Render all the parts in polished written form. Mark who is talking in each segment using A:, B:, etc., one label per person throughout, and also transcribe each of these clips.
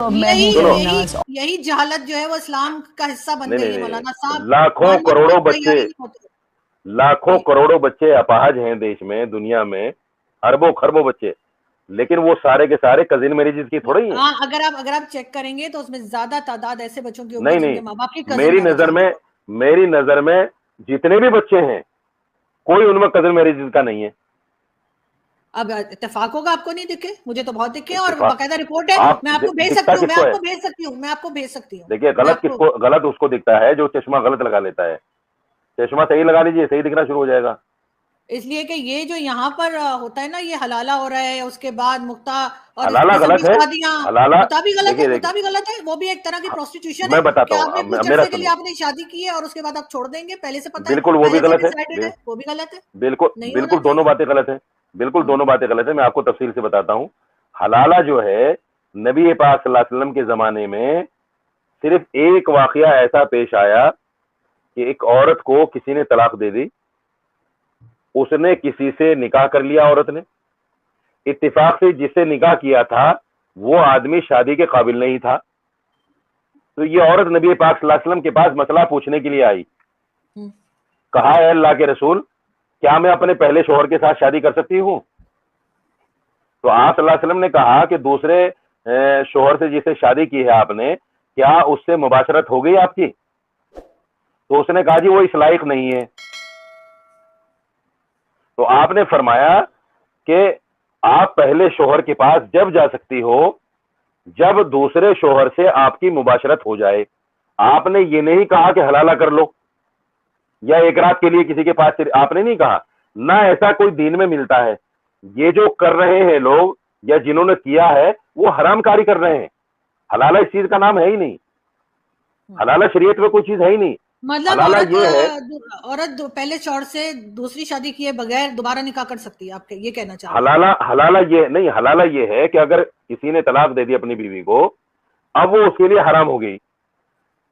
A: یہی جہالت جو ہے وہ اسلام کا حصہ بن گئی ہے مولانا صاحب.
B: لاکھوں کروڑوں بچے اپاہج ہیں دیش میں, دنیا میں اربوں خربوں بچے, لیکن وہ سارے کے سارے کزن میریجز کی تھوڑے ہی ہیں.
A: ہاں, اگر آپ چیک کریں گے تو اس میں زیادہ تعداد ایسے بچوں کی ہوگی جن کے ماں باپ کی کزن
B: میری نظر میں جتنے بھی بچے ہیں کوئی ان میں کزن میریجز کا نہیں ہے.
A: اب اتفاق ہوگا آپ کو نہیں دکھے, مجھے تو بہت دکھے اور باقاعدہ رپورٹ ہے, میں آپ کو بھیج سکتی ہوں.
B: دیکھیے غلط اس کو دکھتا ہے جو چشمہ غلط لگا لیتا ہے. چشمہ صحیح لگا لیجیے, صحیح دکھنا شروع ہو جائے گا.
A: اس لیے کہ یہ جو یہاں پر ہوتا ہے نا, یہ حلالہ ہو رہا ہے, اس کے بعد مکتا اور
B: حلالہ غلط ہے,
A: مکتا بھی غلط ہے, وہ بھی ایک طرح کی پروسٹیٹیوشن ہے کہ آپ نے کچھ عرصے کے لیے آپ نے شادی کی ہے اور اس کے بعد آپ چھوڑ دیں گے, پہلے سے پتہ ہے
B: بالکل وہ بھی غلط ہے,
A: وہ بھی غلط ہے.
B: بالکل دونوں باتیں غلط ہیں, بالکل دونوں باتیں غلط ہیں. میں آپ کو تفصیل سے بتاتا ہوں. حلالہ جو ہے نبی پاک صلی اللہ علیہ وسلم کے زمانے میں صرف ایک واقعہ ایسا پیش آیا کہ ایک عورت کو کسی نے طلاق دے دی, اس نے کسی سے نکاح کر لیا, عورت نے اتفاق سے جس سے نکاح کیا تھا وہ آدمی شادی کے قابل نہیں تھا, تو یہ عورت نبی پاک صلی اللہ علیہ وسلم کے پاس مسئلہ پوچھنے کے لیے آئی. کہا اے اللہ کے رسول, کیا میں اپنے پہلے شوہر کے ساتھ شادی کر سکتی ہوں؟ تو آپ صلی اللہ علیہ وسلم نے کہا کہ دوسرے شوہر سے جسے شادی کی ہے آپ نے, کیا اس سے مباشرت ہو گئی آپ کی؟ تو اس نے کہا جی وہ اس لائق نہیں ہے. تو آپ نے فرمایا کہ آپ پہلے شوہر کے پاس جب جا سکتی ہو جب دوسرے شوہر سے آپ کی مباشرت ہو جائے. آپ نے یہ نہیں کہا کہ حلالہ کر لو یا ایک رات کے لیے کسی کے پاس, آپ نے نہیں کہا, نہ ایسا کوئی دین میں ملتا ہے. یہ جو کر رہے ہیں لوگ یا جنہوں نے کیا ہے وہ حرام کاری کر رہے ہیں. حلالہ اس چیز کا نام ہے ہی نہیں, حلالہ شریعت میں کوئی چیز ہے ہی نہیں.
A: مطلب عورت پہلے شوہر سے دوسری شادی کیے بغیر دوبارہ نکاح کر سکتی ہے, آپ یہ کہنا چاہ رہے ہیں؟
B: حلالہ یہ نہیں, حلالہ یہ ہے کہ اگر کسی نے طلاق دے دی اپنی بیوی کو, اب وہ اس کے لیے حرام ہو گئی.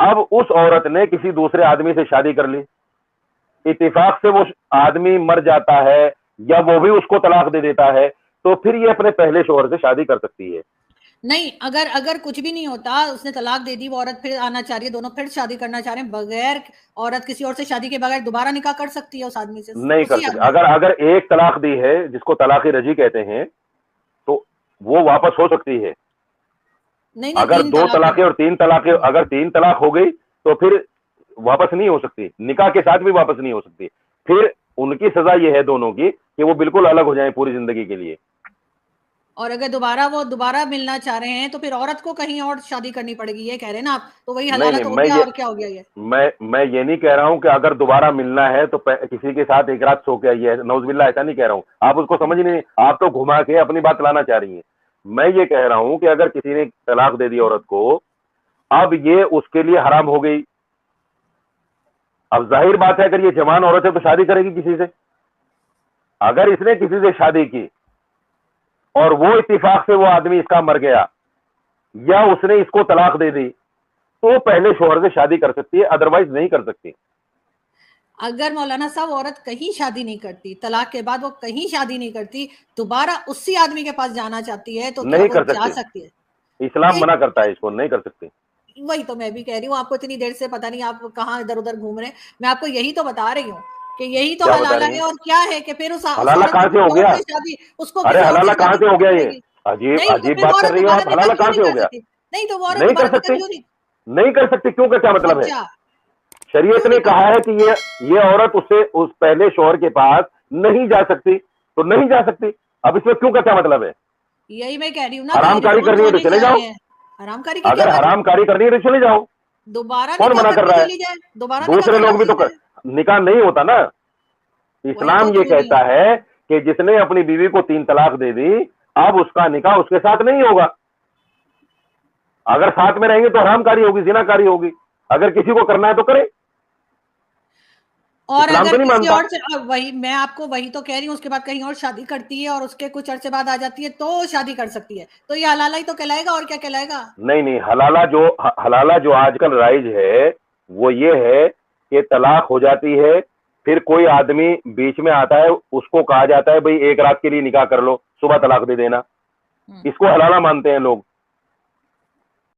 B: اب اس عورت نے کسی دوسرے آدمی سے شادی کر لی, اتفاق سے وہ آدمی مر جاتا ہے یا وہ بھی اس کو طلاق دے دیتا ہے, تو پھر یہ اپنے پہلے شوہر سے شادی کر سکتی ہے.
A: نہیں, اگر کچھ بھی نہیں ہوتا, اس نے طلاق دے دی, وہ عورت پھر آنا چاہ رہی ہے, دونوں پھر شادی کرنا چاہ رہے ہیں, بغیر عورت کسی اور سے شادی کے بغیر دوبارہ نکاح کر سکتی ہے اس آدمی سے؟
B: نہیں کر سکتی. اگر ایک طلاق دی ہے جس کو طلاق رجعی کہتے ہیں تو وہ واپس ہو سکتی ہے. اگر 2 طلاقیں اور 3 طلاقیں, اگر 3 طلاق ہو گئی تو پھر واپس نہیں ہو سکتی, نکاح کے ساتھ بھی واپس نہیں ہو سکتی. پھر ان کی سزا یہ ہے دونوں کی کہ وہ بالکل الگ ہو جائیں پوری زندگی کے لیے.
A: اور اگر وہ دوبارہ ملنا چاہ رہے ہیں تو پھر عورت کو کہیں اور شادی کرنی پڑے گی, یہ کہہ رہے ہیں نا آپ؟ تو وہی حلالت ہو گیا, اور کیا ہو گیا؟ یہ
B: میں یہ نہیں کہہ رہا ہوں کہ اگر دوبارہ ملنا ہے تو کسی کے ساتھ ایک رات سو کے آئیے, نعوذ باللہ, ایسا نہیں کہہ رہا ہوں. آپ اس کو سمجھ نہیں, آپ تو گھما کے اپنی بات لانا چاہ رہی ہیں. میں یہ کہہ رہا ہوں کہ اگر کسی نے طلاق دے دی عورت کو, اب یہ اس کے لیے حرام ہو گئی. اب ظاہر بات ہے اگر یہ جوان عورت ہے تو شادی کرے گی کسی سے. اگر اس نے کسی سے شادی کی اور وہ اتفاق سے وہ آدمی اس کا مر گیا یا اس نے اس کو طلاق دے دی, تو پہلے شوہر سے شادی کر سکتی ہے, ادروائز نہیں کر سکتی.
A: اگر مولانا صاحب عورت کہیں شادی نہیں کرتی, طلاق کے بعد وہ کہیں شادی نہیں کرتی, دوبارہ اسی آدمی کے پاس جانا چاہتی ہے, تو
B: نہیں کر
A: جا سکتی ہے؟
B: اسلام منع کرتا ہے اس کو, نہیں کر سکتی.
A: وہی تو میں بھی کہہ رہی ہوں, آپ کو اتنی دیر سے پتہ نہیں آپ کہاں ادھر ادھر گھوم رہے ہیں. میں آپ کو یہی تو بتا رہی ہوں کہ یہی تو حلالہ ہے. اور کیا ہے کہ پھر
B: حلالہ کہاں سے ہو گیا؟ ارے حلالہ کہاں سے ہو گیا؟ یہ عجیب بات کر رہی ہے آپ. حلالہ کہاں سے ہو گیا؟ نہیں کر سکتی, نہیں کر سکتی. کیوں کا کیا مطلب ہے؟ شریعت نے کہا ہے کہ یہ عورت اس پہلے شوہر کے پاس نہیں جا سکتی, تو نہیں جا سکتی. اب اس میں کیوں کا کیا مطلب ہے؟
A: یہی میں کہہ رہی ہوں نا,
B: حرام کاری کرنی ہے تو چلے جاؤ. اگر حرام کاری کرنی ہے تو چلے جاؤ, کون منع کر رہا ہے؟ دوسرے لوگ بھی تو نکاح نہیں ہوتا نا. اسلام یہ کہتا ہے کہ جس نے اپنی بیوی کو 3 طلاق دے دی, اب اس کا نکاح اس کے ساتھ نہیں ہوگا. اگر ساتھ میں رہیں گے تو حرام کاری ہوگی, زنا کاری ہوگی. اگر کسی کو کرنا ہے تو کرے.
A: اور اگر کسی اور سے, وہی میں آپ کو وہی تو کہہ رہی ہوں, اس کے بعد کہیں اور شادی کرتی ہے اور اس کے کچھ عرصے بعد آ جاتی ہے تو شادی کر سکتی ہے, تو یہ حلالہ ہی تو کہلائے گا, اور کیا کہلائے گا؟
B: نہیں, حلالہ جو آج کل رائج ہے وہ یہ ہے کہ طلاق ہو جاتی ہے, پھر کوئی آدمی بیچ میں آتا ہے, اس کو کہا جاتا ہے بھئی ایک رات کے لیے نکاح کر لو, صبح طلاق دے دینا. اس کو حلالہ مانتے ہیں لوگ.